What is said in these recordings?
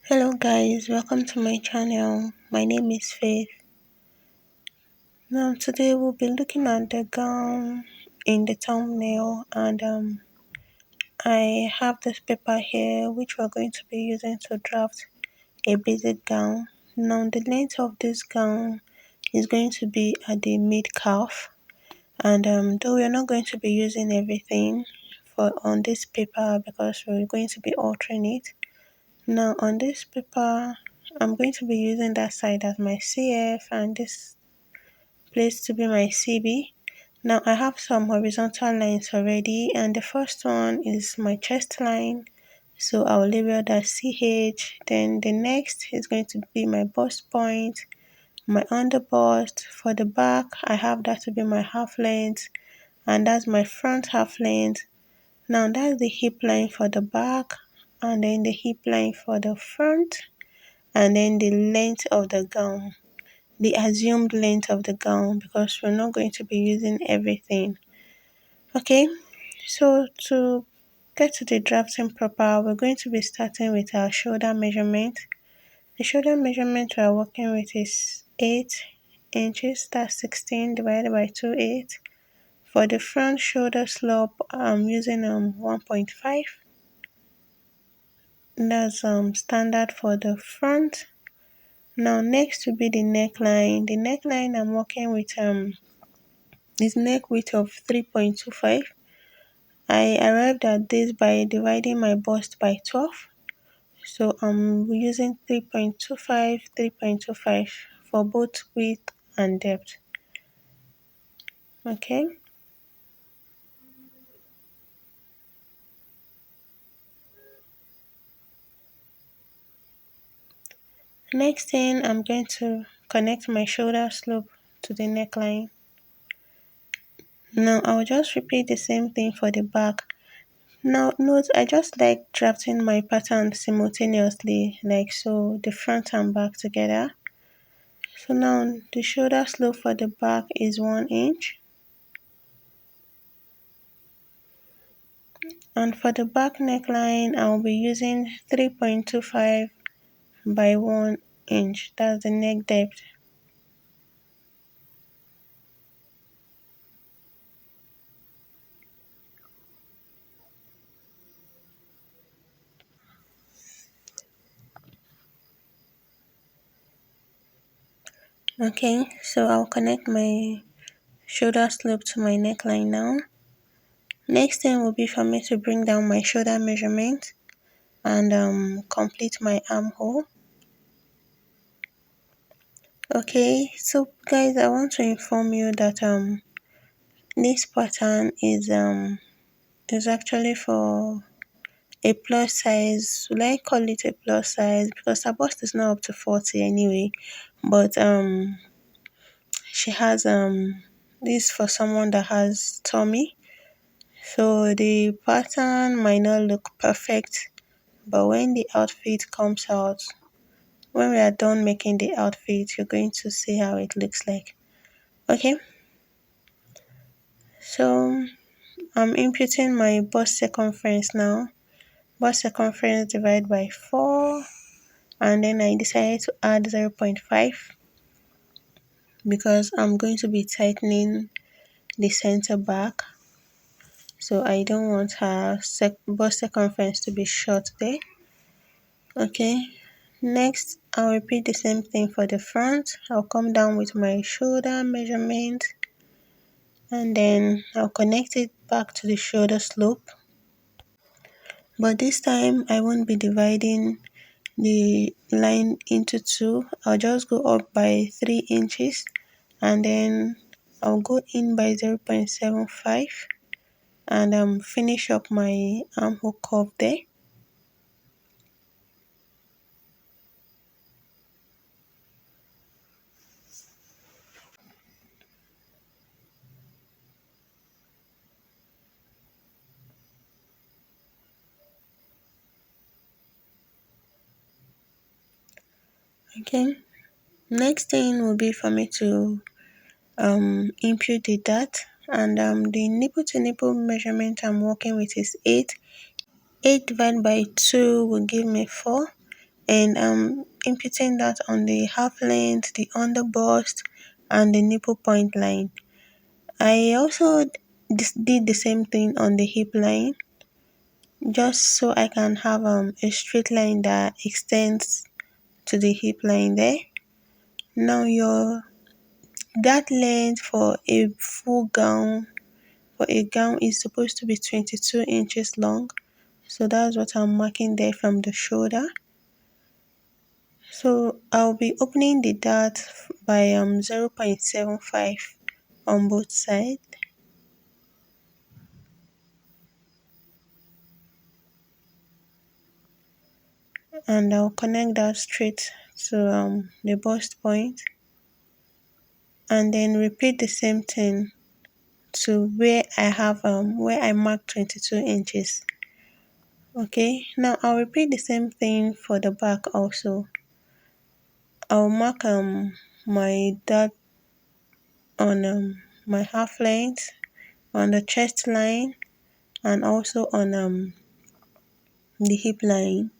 Hello guys, welcome to my channel. My name is Faith. Now today we'll be looking at the gown in the thumbnail and I have this paper here which we're going to be using to draft a basic gown. Now the length of this gown is going to be at the mid calf and though we're not going to be using everything for on this paper because we're going to be altering it. Now on this paper, I'm going to be using that side as my CF and this place to be my CB. Now I have some horizontal lines already and the first one is my chest line. So I'll label that CH. Then the next is going to be my bust point, my underbust. For the back, I have that to be my half length and that's my front half length. Now that's the hip line for the back and then the hip line for the front and then the length of the gown, the assumed length of the gown because we're not going to be using everything. Okay, so to get to the drafting proper, we're going to be starting with our shoulder measurement. The shoulder measurement we are working with is 8 inches, that's 16 divided by 2/8. For the front shoulder slope, I'm using 1.5. That's standard for the front. Now next will be the neckline. The neckline I'm working with is neck width of 3.25. I arrived at this by dividing my bust by 12. So I'm using 3.25, 3.25 for both width and depth. Okay. Next thing, I'm going to connect my shoulder slope to the neckline. Now I'll just repeat the same thing for the back. Now note I just like drafting my pattern simultaneously like so, the front and back together. So now the shoulder slope for the back is 1 inch and for the back neckline I'll be using 3.25 by 1 inch. That's the neck depth. Okay, so I'll connect my shoulder slope to my neckline now. Next thing will be for me to bring down my shoulder measurement and complete my armhole. Okay, so guys, I want to inform you that this pattern is actually for a plus size. Will I call it a plus size because her bust is not up to 40 anyway, but she has this for someone that has tummy. So the pattern might not look perfect, but when the outfit comes out, when we are done making the outfit, you're going to see how it looks like. Okay, so I'm imputing my bust circumference now. Bust circumference divided by 4 and then I decided to add 0.5 because I'm going to be tightening the center back. So I don't want her bust circumference to be short there. Okay, next I'll repeat the same thing for the front. I'll come down with my shoulder measurement and then I'll connect it back to the shoulder slope. But this time I won't be dividing the line into two. I'll just go up by 3 inches and then I'll go in by 0.75 and finish up my armhole curve there. Okay, next thing will be for me to impute the dart and the nipple to nipple measurement I'm working with is 8. 8 divided by 2 will give me 4. and imputing that on the half length, the under bust, and the nipple point line. I also did the same thing on the hip line, just so I can have a straight line that extends to the hip line there. Now your that length for a full gown, for a gown, is supposed to be 22 inches long. So that's what I'm marking there from the shoulder. So I'll be opening the dart by 0.75 on both sides, and I'll connect that straight to the bust point, and then repeat the same thing to where I marked 22 inches. Okay, now I'll repeat the same thing for the back also. I'll mark my dart on my half length, on the chest line, and also on the hip line.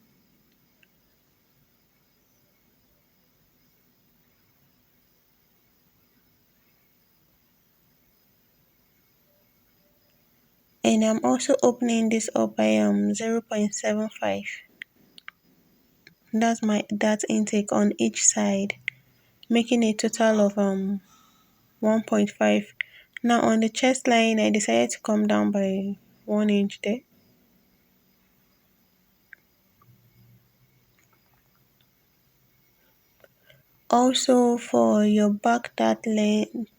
And I'm also opening this up by 0.75. That's my dart intake on each side, making a total of 1.5. Now on the chest line, I decided to come down by 1 inch there. Also for your back dart length,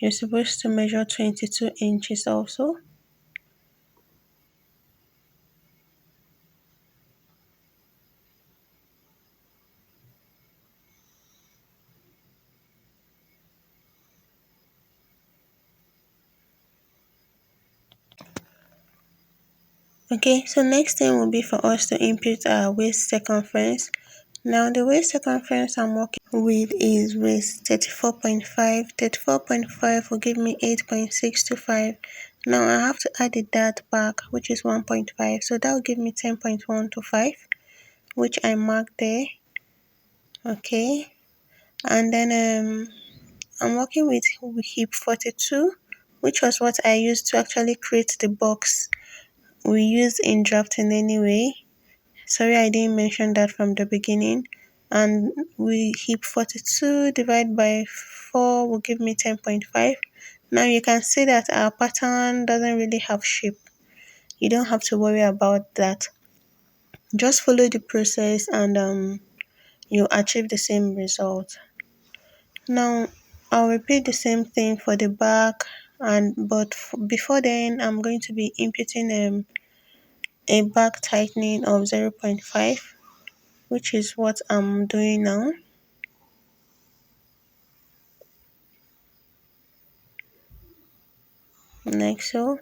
you're supposed to measure 22 inches also. Okay, so next thing will be for us to input our waist circumference. Now the waist circumference I'm working with is waist 34.5. 34.5 will give me 8.625. Now I have to add the dart back, which is 1.5. So that will give me 10.125, which I marked there. Okay. And then I'm working with hip 42, which was what I used to actually create the box we use in drafting anyway. Sorry, I didn't mention that from the beginning. And we hip 42 divided by 4 will give me 10.5. Now you can see that our pattern doesn't really have shape. You don't have to worry about that. Just follow the process and you'll achieve the same result. Now I'll repeat the same thing for the back, and before then I'm going to be inputting a back tightening of 0.5, which is what I'm doing now, like so.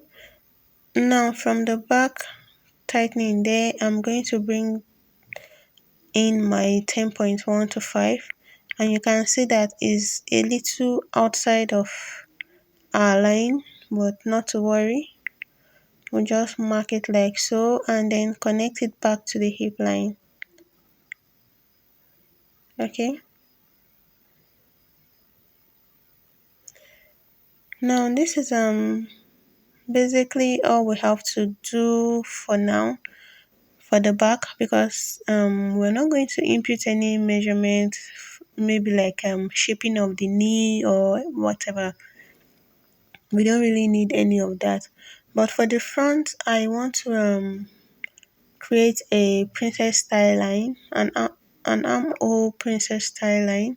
Now from the back tightening there, I'm going to bring in my 10.125, and you can see that is a little outside of our line, but not to worry. We'll just mark it like so and then connect it back to the hip line. Okay. Now this is basically all we have to do for now for the back, because we're not going to input any measurement, maybe like shaping of the knee or whatever. We don't really need any of that. But for the front, I want to create a princess style line, an armhole princess style line.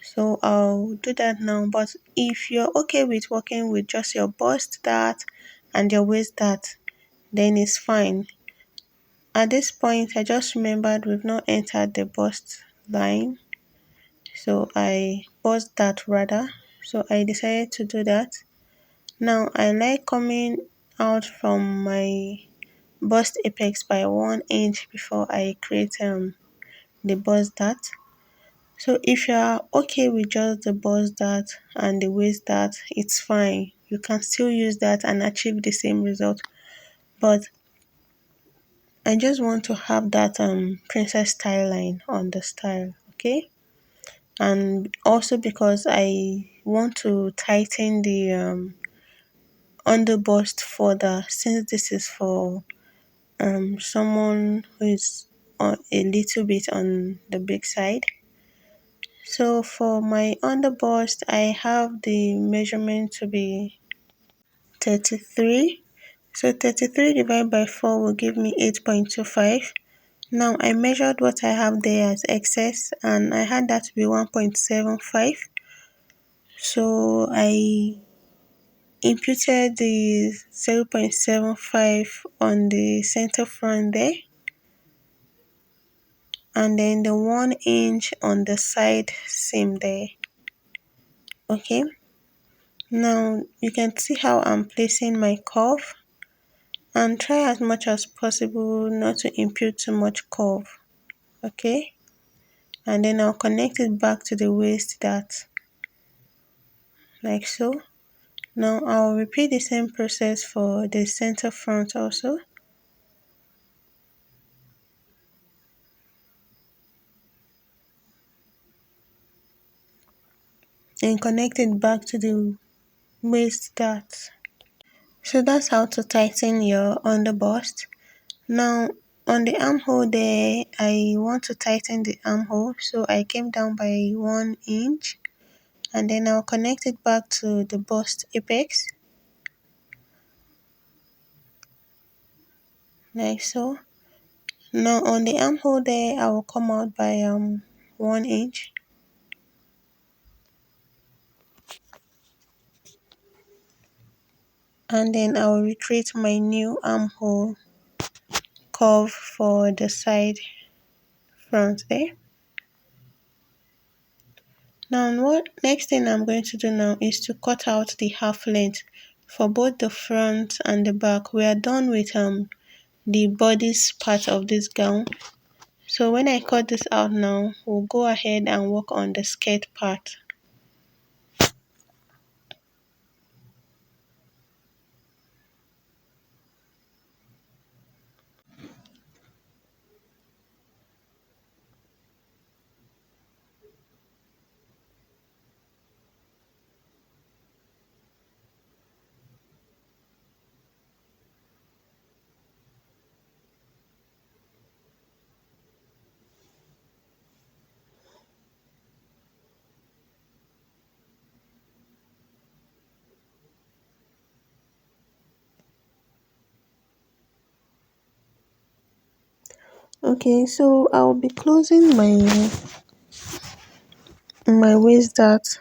So I'll do that now. But if you're okay with working with just your bust dart and your waist dart, then it's fine. At this point, I just remembered we've not entered the bust line. So I bust that rather. So I decided to do that. Now I like coming out from my bust apex by 1 inch before I create the bust dart. So if you are okay with just the bust dart and the waist dart, it's fine. You can still use that and achieve the same result. But I just want to have that princess style line on the style, okay? And also because I want to tighten the under bust further, since this is for someone who is a little bit on the big side. So for my under bust, I have the measurement to be 33. So 33 divided by 4 will give me 8.25. Now I measured what I have there as excess and I had that to be 1.75. So I imputed the 0.75 on the center front there, and then the 1 inch on the side seam there. Okay, now you can see how I'm placing my curve, and try as much as possible not to impute too much curve. Okay, and then I'll connect it back to the waist dart like so. Now I'll repeat the same process for the center front also. And connect it back to the waist dart. So that's how to tighten your underbust. Now on the armhole there, I want to tighten the armhole, so I came down by 1 inch and then I'll connect it back to the bust apex like so. Now on the armhole there, I will come out by 1 inch, and then I will recreate my new armhole curve for the side front there. Now what next thing I'm going to do now is to cut out the half length for both the front and the back. We are done with the bodice part of this gown. So when I cut this out now, we'll go ahead and work on the skirt part. Okay, so I'll be closing my waist dart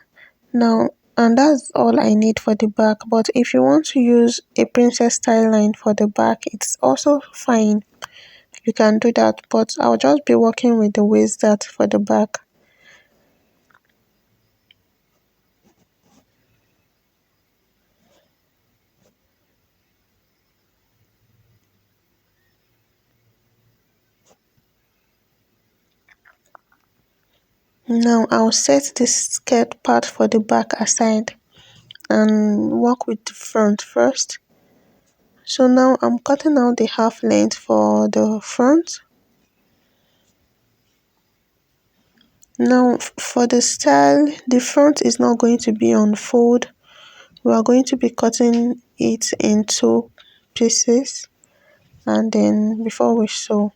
now, and that's all I need for the back. But if you want to use a princess style line for the back, it's also fine. You can do that, but I'll just be working with the waist dart for the back. Now I'll set the skirt part for the back aside and work with the front first. So now I'm cutting out the half length for the front. Now for the style, the front is not going to be on fold. We are going to be cutting it into pieces and then before we sew.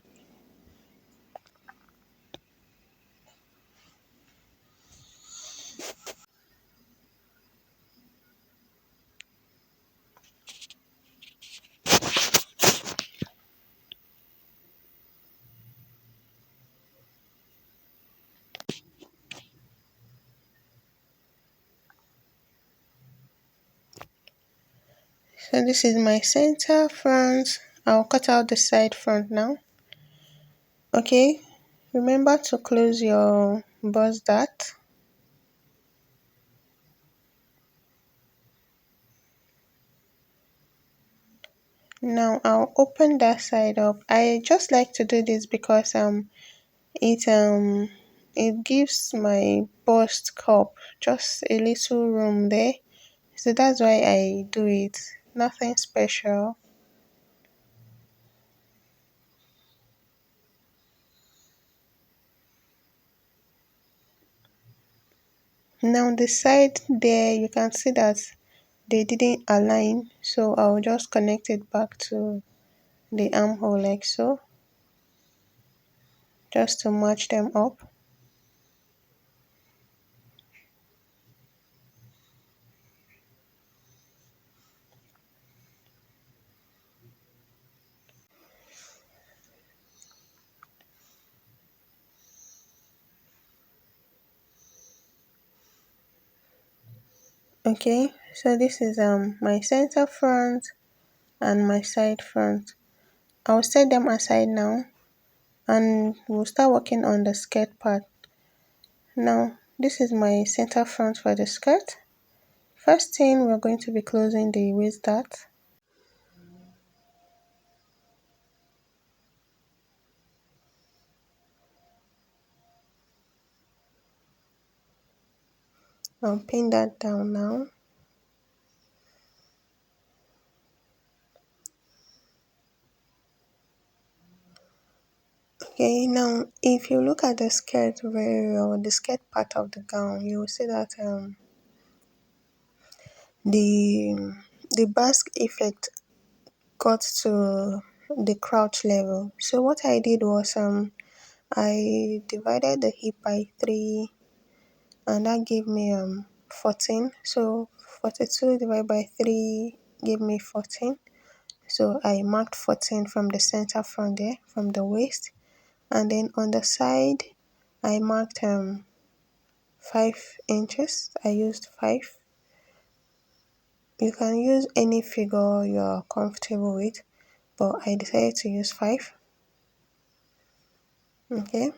So this is my center front. I'll cut out the side front now. Okay, remember to close your bust dart. Now I'll open that side up. I just like to do this because it gives my bust cup just a little room there. So that's why I do it. Nothing special. Now the side there, you can see that they didn't align, so I'll just connect it back to the armhole like so, just to match them up. Okay, so this is my center front and my side front. I'll set them aside now and we'll start working on the skirt part. Now this is my center front for the skirt. First thing, we're going to be closing the waist dart. I'll pin that down now. Okay, now if you look at the skirt very well, the skirt part of the gown, you will see that the the basque effect got to the crouch level. So what I did was I divided the hip by 3 and that gave me 14. So 42 divided by 3 gave me 14. So I marked 14 from the center front there, from the waist, and then on the side I marked 5 inches. I used 5. You can use any figure you're comfortable with, but I decided to use 5. Okay.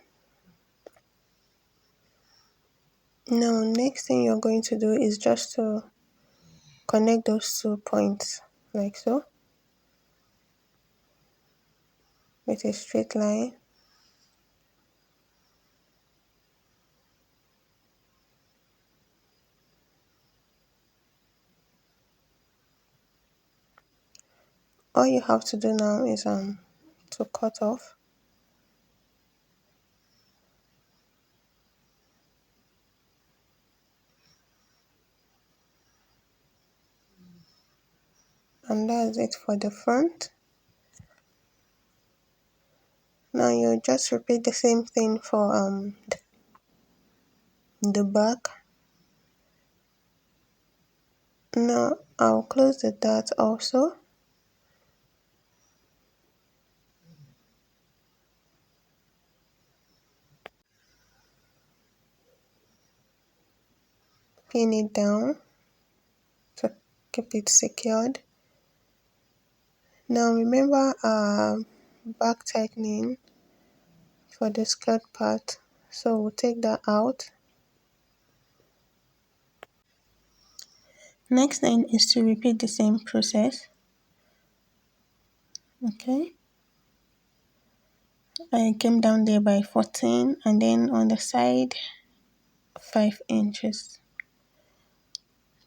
Now next thing you're going to do is just to connect those 2 points like so with a straight line. All you have to do now is to cut off. And that's it for the front. Now you just repeat the same thing for the back. Now I'll close the dart also. Pin it down to keep it secured. Now remember back tightening for the skirt part. So we'll take that out. Next thing is to repeat the same process. Okay. I came down there by 14 and then on the side 5 inches.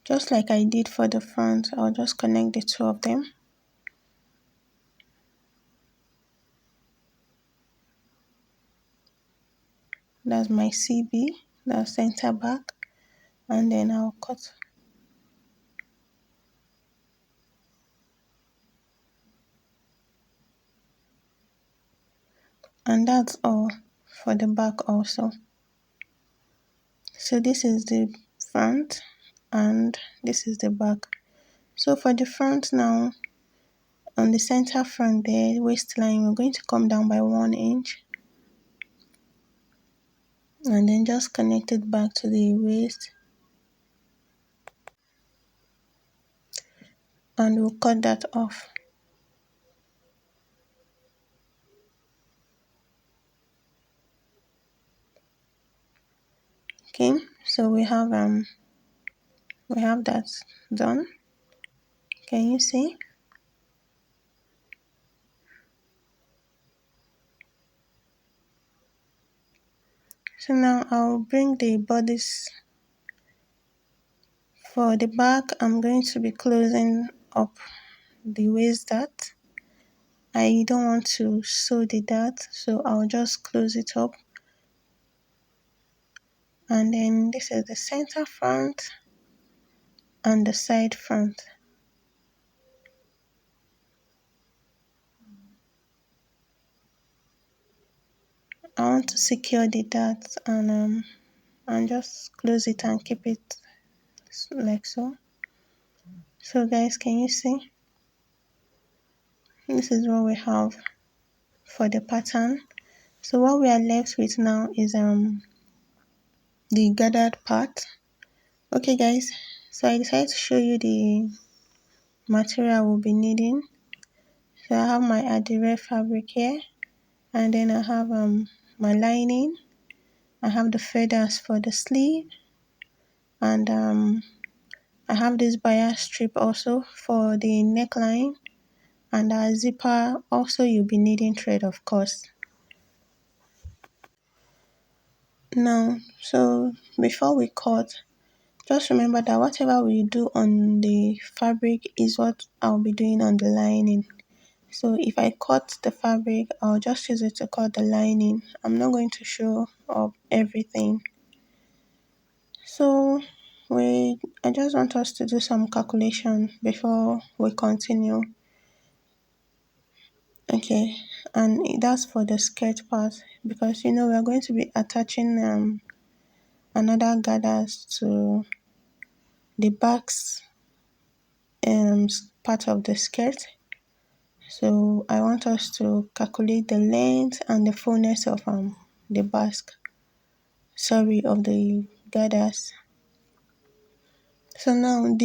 Just like I did for the front, I'll just connect the two of them. That's my CB, that's center back, and then I'll cut. And that's all for the back also. So this is the front and this is the back. So for the front now, on the center front there, waistline, we're going to come down by 1 inch and then just connect it back to the waist and we'll cut that off. Okay, so we have that done. Can you see? So now I'll bring the bodice. For the back, I'm going to be closing up the waist dart. I don't want to sew the dart, so I'll just close it up and then this is the center front and the side front. I want to secure the darts and just close it and keep it like so. So guys, can you see? This is what we have for the pattern. So what we are left with now is the gathered part. Okay guys, so I decided to show you the material we'll be needing. So I have my adire fabric here, and then I have my lining. I have the feathers for the sleeve, and I have this bias strip also for the neckline, and a zipper. Also you'll be needing thread, of course. Now, so before we cut, just remember that whatever we do on the fabric is what I'll be doing on the lining. So if I cut the fabric, I'll just use it to cut the lining. I'm not going to show up everything. So I just want us to do some calculation before we continue. Okay, and that's for the skirt part, because we are going to be attaching another gathers to the backs part of the skirt. So I want us to calculate the length and the fullness of the of the gathers. So now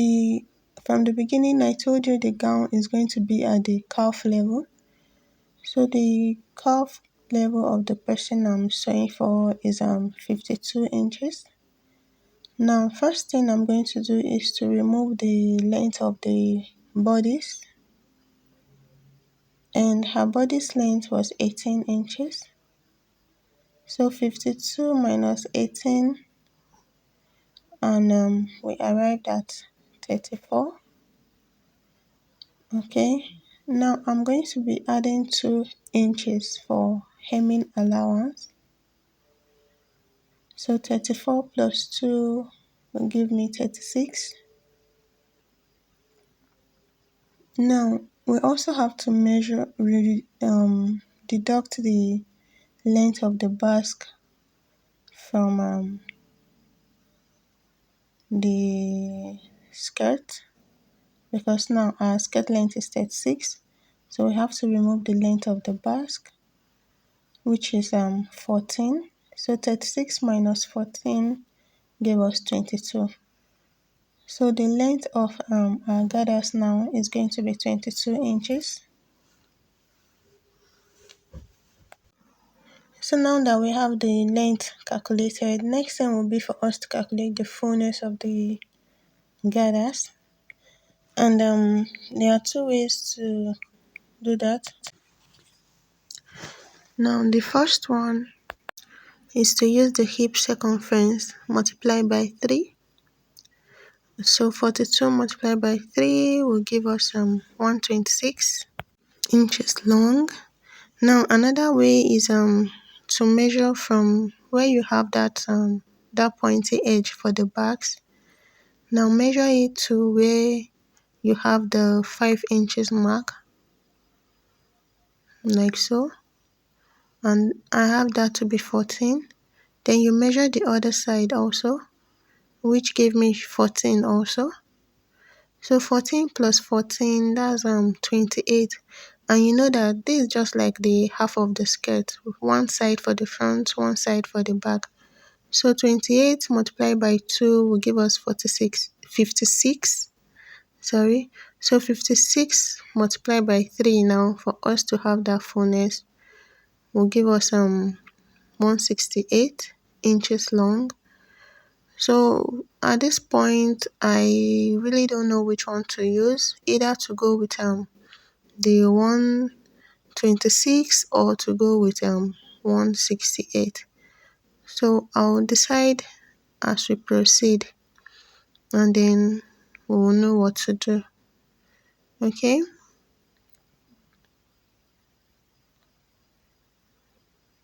from the beginning I told you the gown is going to be at the calf level. So the calf level of the person I'm sewing for is 52 inches. Now first thing I'm going to do is to remove the length of the bodice, and her bodice length was 18 inches. So 52 minus 18, and we arrived at 34. Okay, now I'm going to be adding 2 inches for hemming allowance. So 34 plus 2 will give me 36. Now we also have to deduct the length of the basque from the skirt, because now our skirt length is 36. So we have to remove the length of the basque, which is 14. So 36 minus 14 gave us 22. So the length of our gathers now is going to be 22 inches. So now that we have the length calculated, next thing will be for us to calculate the fullness of the gathers. And there are two ways to do that. Now the first one is to use the hip circumference multiplied by 3. So 42 multiplied by 3 will give us 126 inches long. Now another way is to measure from where you have that pointy edge for the backs. Now measure it to where you have the 5 inches mark, like so, and I have that to be 14. Then you measure the other side also, which gave me 14 also. So 14 plus 14, that's 28. And you know that this is just like the half of the skirt, one side for the front, one side for the back. So 28 multiplied by 2 will give us 56. Sorry. So 56 multiplied by 3 now for us to have that fullness will give us 168 inches long. So at this point, I really don't know which one to use, either to go with the 126 or to go with 168. So I'll decide as we proceed, and then we will know what to do. Okay.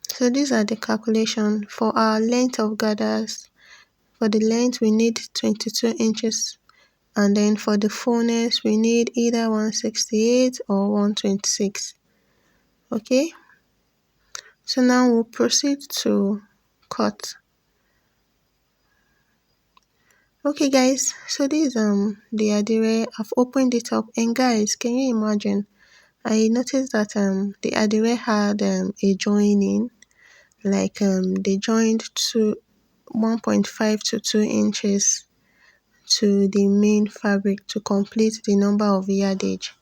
So these are the calculation for our length of gathers For the length we need 22 inches, and then for the fullness we need either 168 or 126. Okay, so now we'll proceed to cut. Okay guys, so this is the adire. I've opened it up, and guys, can you imagine, I noticed that the adire had a joining, like they joined to 1.5 to 2 inches to the main fabric to complete the number of yardage.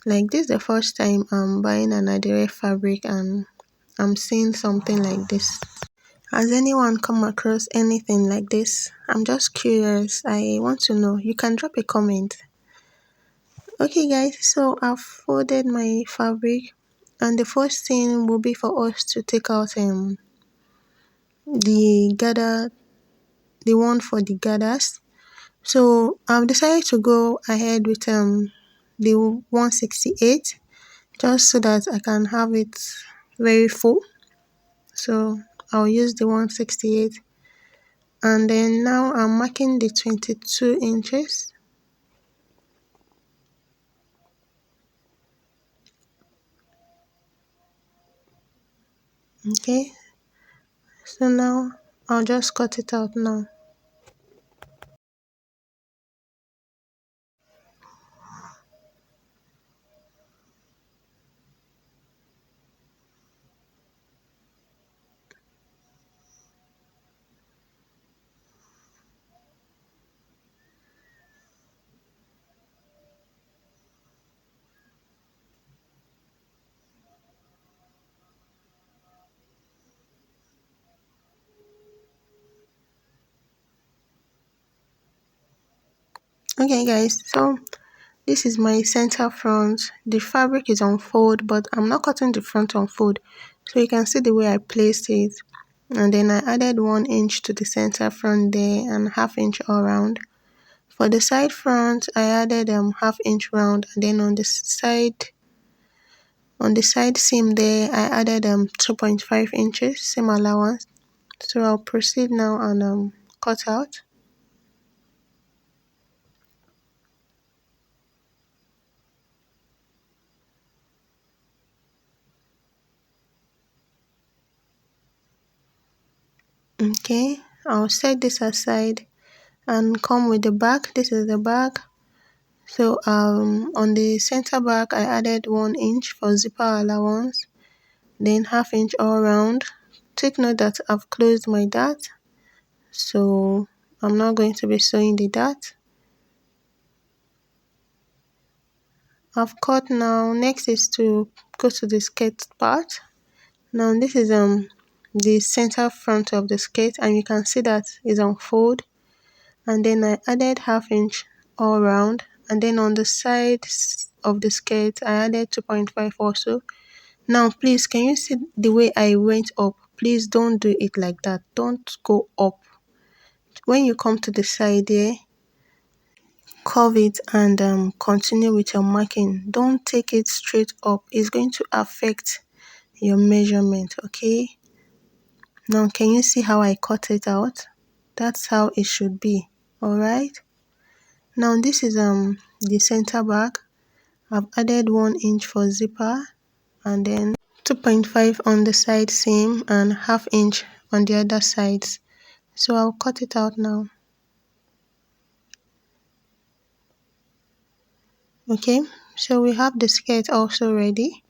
Like, this is the first time I'm buying an adire fabric and I'm seeing something like this. Has anyone come across anything like this? I'm just curious. I want to know. You can drop a comment. Okay guys, so I've folded my fabric, and the first thing will be for us to take out the gather, the one for the gathers. So I've decided to go ahead with the 168, just so that I can have it very full. So I'll use the 168, and then now I'm marking the 22 inches. Okay, so now I'll just cut it out now. Okay guys, so this is my center front. The fabric is on fold, but I'm not cutting the front on fold, so you can see the way I placed it. And then I added 1 inch to the center front there and ½ inch all around. For the side front, I added ½ inch round, and then on the side seam there, I added 2.5 inches, same allowance. So I'll proceed now and cut out. Okay, I'll set this aside and come with the back. This is the back. So on the center back, I added 1 inch for zipper allowance, then ½ inch all around. Take note that I've closed my dart, so I'm not going to be sewing the dart. I've cut now. Next is to go to the skirt part. Now this is the center front of the skirt, and you can see that is on fold. And then I added ½ inch all around, and then on the sides of the skirt I added 2.5 also. Now please, can you see the way I went up? Please don't do it like that. Don't go up. When you come to the side there, curve it and continue with your marking. Don't take it straight up. It's going to affect your measurement. Okay, now can you see how I cut it out? That's how it should be. All right, now this is the center back. I've added 1 inch for zipper, and then 2.5 on the side seam and ½ inch on the other sides. So I'll cut it out now. Okay, so we have the skirt also ready.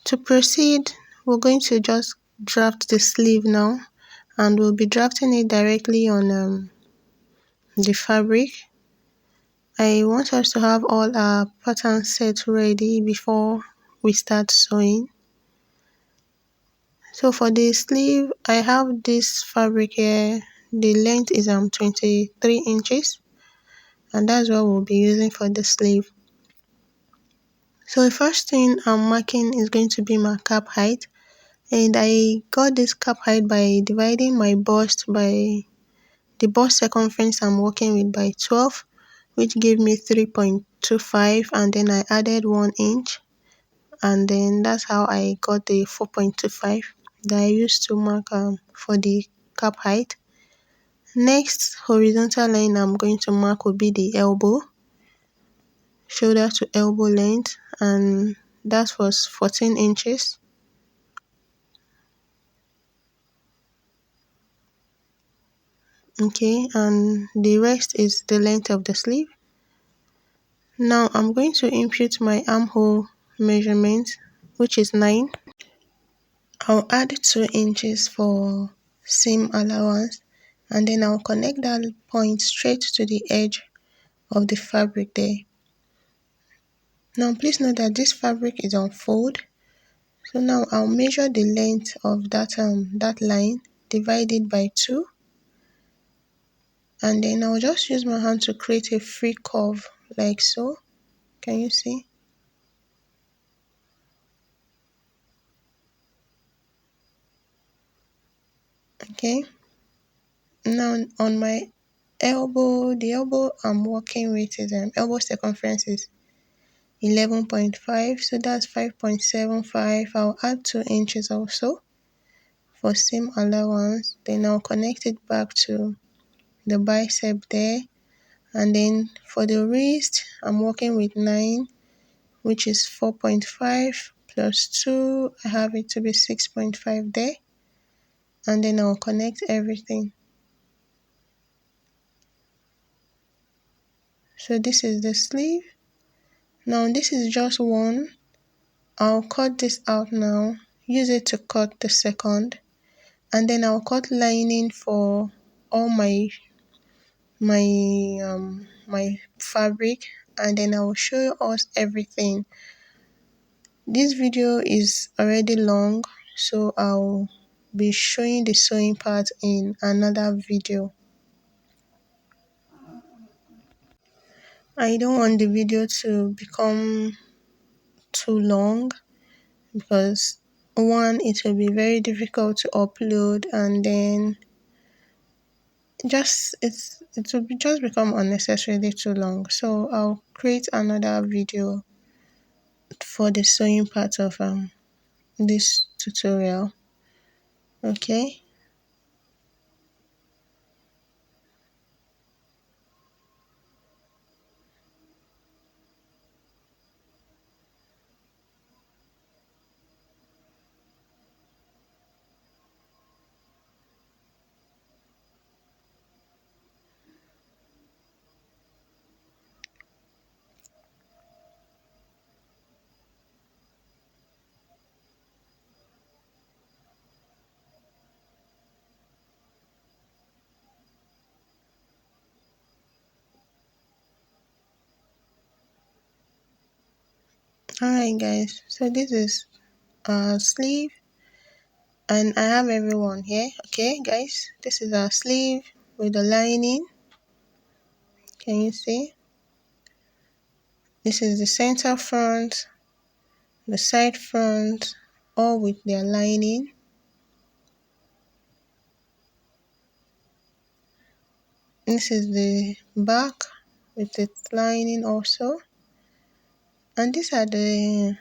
To proceed, we're going to just draft the sleeve now, and we'll be drafting it directly on the fabric. I want us to have all our pattern set ready before we start sewing. So for the sleeve, I have this fabric here. The length is 23 inches, and that's what we'll be using for the sleeve. So the first thing I'm marking is going to be my cap height, and I got this cap height by dividing my bust by the bust circumference I'm working with by 12, which gave me 3.25, and then I added 1 inch, and then that's how I got the 4.25 that I used to mark for the cap height. Next horizontal line I'm going to mark will be the elbow, shoulder to elbow length, and that was 14 inches. Okay, and the rest is the length of the sleeve. Now I'm going to input my armhole measurement, which is 9. I'll add 2 inches for seam allowance, and then I'll connect that point straight to the edge of the fabric there. Now please note that this fabric is on fold. So now I'll measure the length of that line, divide it by 2, and then I'll just use my hand to create a free curve like so. Can you see? Okay. Now on my elbow, the elbow I'm working with is elbow circumference is 11.5, so that's 5.75. I'll add 2 inches also for seam allowance. Then I'll connect it back to the bicep there. And then for the wrist, I'm working with 9, which is 4.5 plus 2. I have it to be 6.5 there. And then I'll connect everything. So this is the sleeve. Now this is just one. I'll cut this out now. Use it to cut the second. And then I'll cut lining for all my fabric, and then I will show us everything. This video is already long, so I'll be showing the sewing part in another video. I don't want the video to become too long because one, it will be very difficult to upload, and then it will just become unnecessarily too long. So I'll create another video for the sewing part of this tutorial. Okay. Alright guys, so this is our sleeve, and I have everyone here. Okay guys, this is our sleeve with the lining. Can you see? This is the center front, the side front, all with their lining. This is the back with its lining also. And these are the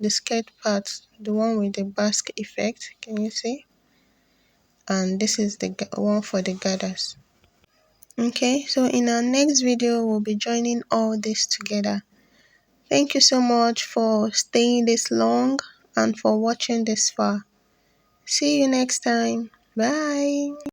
skirt part, the one with the basket effect. Can you see? And this is the one for the gathers. Okay, so in our next video we'll be joining all this together. Thank you so much for staying this long and for watching this far. See you next time. Bye.